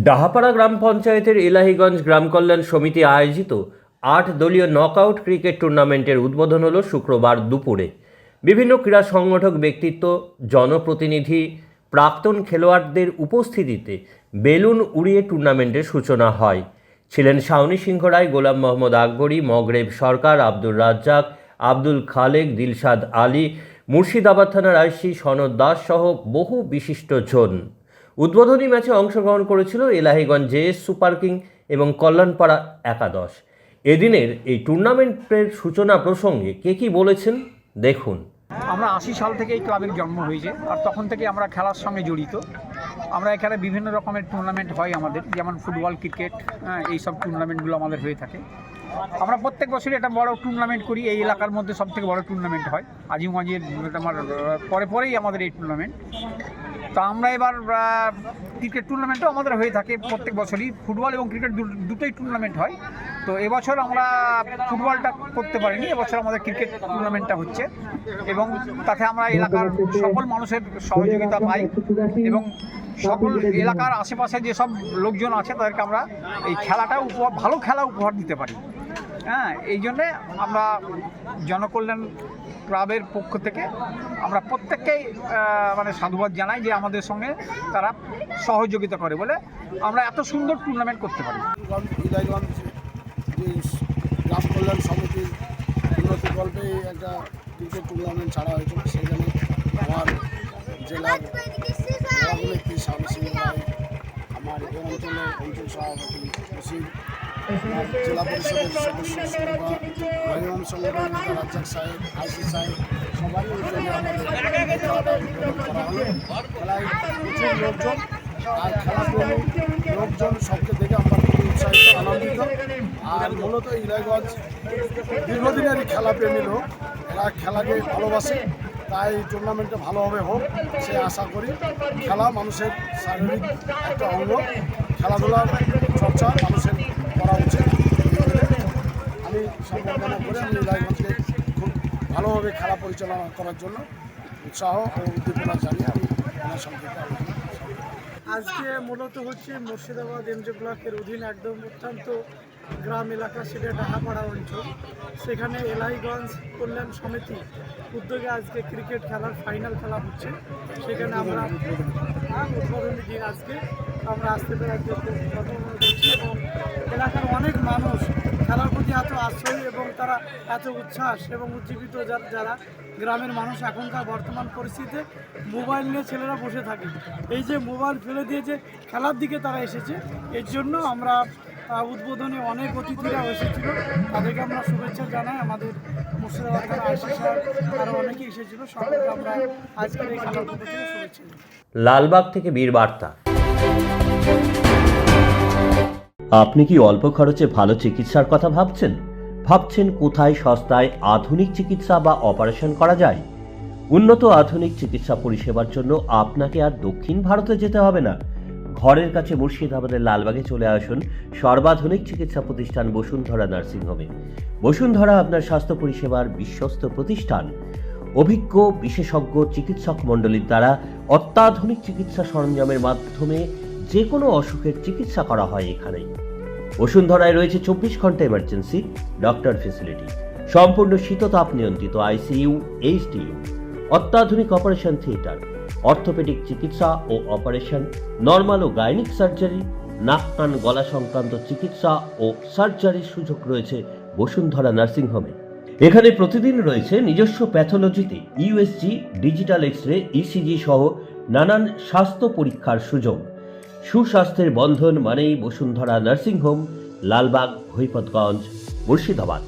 ডাহাপাড়া গ্রাম পঞ্চায়েতের এলাহিগঞ্জ গ্রাম কল্যাণ সমিতি আয়োজিত ৮ দলীয় নকআউট ক্রিকেট টুর্নামেন্টের উদ্বোধন হলো শুক্রবার দুপুরে। বিভিন্ন ক্রীড়া সংগঠক ব্যক্তিত্ব, জনপ্রতিনিধি, প্রাক্তন খেলোয়াড়দের উপস্থিতিতে বেলুন উড়িয়ে টুর্নামেন্টের সূচনা হয়। ছিলেন শাওনি সিংহ রায়, গোলাম মোহাম্মদ আকবরী, মগরেব সরকার, আব্দুর রাজ্জাক, আব্দুল খালেক, দিলশাদ আলী, মুর্শিদাবাদ থানার আইসি সনদ দাস সহ বহু বিশিষ্টজন। উদ্বোধনী ম্যাচে অংশগ্রহণ করেছিল এলাহিগঞ্জ জেএস সুপার কিং এবং কল্যাণপাড়া একাদশ। এদিনের এই টুর্নামেন্টের সূচনা প্রসঙ্গে কে কি বলেছেন দেখুন। আমরা ৮০ সাল থেকে এই ক্লাবের জন্ম হয়েছে, আর তখন থেকে আমরা খেলার সঙ্গে জড়িত। আমরা এখানে বিভিন্ন রকমের টুর্নামেন্ট হয় আমাদের, যেমন ফুটবল, ক্রিকেট, এইসব টুর্নামেন্টগুলো আমাদের হয়ে থাকে। আমরা প্রত্যেক বছরই একটা বড় টুর্নামেন্ট করি। এই এলাকার মধ্যে সবথেকে বড় টুর্নামেন্ট হয় আজিমগঞ্জের, আমার পরেই আমাদের এই টুর্নামেন্ট। তো আমরা এবার ক্রিকেট টুর্নামেন্টও আমাদের হয়ে থাকে প্রত্যেক বছরই। ফুটবল এবং ক্রিকেট দুটোই টুর্নামেন্ট হয়। তো এবছর আমরা ফুটবলটা করতে পারিনি, এবছর আমাদের ক্রিকেট টুর্নামেন্টটা হচ্ছে, এবং তাতে আমরা এলাকার সকল মানুষের সহযোগিতা পাই এবং সকল এলাকার আশেপাশে যেসব লোকজন আছে তাদেরকে আমরা এই খেলাটা ভালো খেলা উপহার দিতে পারি। এই জন্যে আমরা জনকল্যাণ ক্লাবের পক্ষ থেকে আমরা প্রত্যেককেই সাধুবাদ জানাই যে আমাদের সঙ্গে তারা সহযোগিতা করে বলে আমরা এত সুন্দর টুর্নামেন্ট করতে পারি। ইলাহিগঞ্জ যে গ্রাম কল্যাণ সমিতির উন্নতি গল্পে একটা ক্রিকেট টুর্নামেন্ট ছাড়া হয়েছিল, সেখানে আমার জেলার সভাপতি শাওনি সিংহ রায়, আমার এই অঞ্চলের অঞ্চল সভাপতি মুসিদ, জেলা পরিষদের সদস্য রহিমান সংগঠন রাজ্জাক সাহেব, আইসি সাহেব, সবারই উদ্যোগে আমাদের খেলাটা করা হলো। খেলায় প্রচুর লোকজন আর খেলাপ্রেমী লোকজন, সবকে দেখে আমরা খুবই উৎসাহিত, আনন্দিত। আর মূলত ইলাহিগঞ্জ দীর্ঘদিনেরই খেলাপ্রেমী লোক, এরা খেলাকে ভালোবাসে, তাই টুর্নামেন্টটা ভালোভাবে হোক সে আশা করি। খেলা মানুষের শারীরিক একটা অঙ্গ, খেলাধুলার চর্চা মানুষের করা উচিত। আমি সম্ভাবনা করে আমি ইলাহিগঞ্জকে খুব ভালোভাবে খেলা পরিচালনা করার জন্য উৎসাহ ও উদ্দীপনা জানিয়ে আমি আমার সম্পর্কে আলোচনা। আজকে মূলত হচ্ছে মুর্শিদাবাদ এমজে ব্লকের অধীন একদম অত্যন্ত গ্রাম এলাকা, সেটা ডাহাপাড়া অঞ্চল। সেখানে এলাহিগঞ্জ কল্যাণ সমিতি উদ্যোগে আজকে ক্রিকেট খেলার ফাইনাল খেলা হচ্ছে। সেখানে আমরা উদ্বোধনী দিন আজকে আমরা আসতে পেরে আজকে করছি, এবং এলাকার অনেক মানুষ খেলার প্রতি এত আগ্রহী এবং তারা এত উচ্ছ্বাস এবং উজ্জীবিত, যারা গ্রামের মানুষ এখনকার বর্তমান পরিস্থিতিতে মোবাইল নিয়ে ছেলেরা বসে থাকে, এই যে মোবাইল ফেলে দিয়ে যে খেলার দিকে তারা এসেছে, এর জন্য আমরা উদ্বোধনে অনেক অতিথিরা এসেছিল, তাদেরকে আমরা শুভেচ্ছা জানাই। আমাদের মুর্শিদাবাদ থানার আইসি সাহেব আরও অনেকেই এসেছিল, সকলকে আমরা আজকের এই খেলার পক্ষ থেকে শুভেচ্ছা। লালবাগ থেকে বীর বার্তা। আপনি কি অল্প খরচে ভালো চিকিৎসার কথা ভাবছেন কোথায় সস্তায় আধুনিক চিকিৎসা বা অপারেশন করা যায়? উন্নত আধুনিক চিকিৎসা পরিষেবার জন্য আপনাকে আর দক্ষিণ ভারতে যেতে হবে না। ঘরের কাছে মুর্শিদাবাদের লালবাগে চলে আসুন সর্বাধুনিক চিকিৎসা প্রতিষ্ঠান বসুন্ধরা নার্সিংহোমে। বসুন্ধরা আপনার স্বাস্থ্য পরিষেবার বিশ্বস্ত প্রতিষ্ঠান। অভিজ্ঞ বিশেষজ্ঞ চিকিৎসক মণ্ডলীর দ্বারা অত্যাধুনিক চিকিৎসা সরঞ্জামের মাধ্যমে যে কোনো অসুখের চিকিৎসা করা হয় এখানে। বসুন্ধরায় রয়েছে 24 ঘন্টা এমার্জেন্সি ডক্টর ফেসিলিটি, সম্পূর্ণ শীততাপ নিয়ন্ত্রিত আইসিইউ, এইচডিইউ, অত্যাধুনিক অপারেশন থিয়েটার, অর্থোপেডিক চিকিৎসা ও অপারেশন, নর্মাল ও গাইনিক সার্জারি, নাক কান গলা সংক্রান্ত চিকিৎসা ও সার্জারির সুযোগ রয়েছে বসুন্ধরা নার্সিংহোমে। এখানে প্রতিদিন রয়েছে নিজস্ব প্যাথোলজিতে ইউএসজি, ডিজিটাল এক্স-রে, ইসিজি সহ নানান স্বাস্থ্য পরীক্ষার সুযোগ। সুস্বাস্থ্যের বন্ধন মানেই বসুন্ধরা নার্সিংহোম, লালবাগ, হরিপদগঞ্জ, মুর্শিদাবাদ।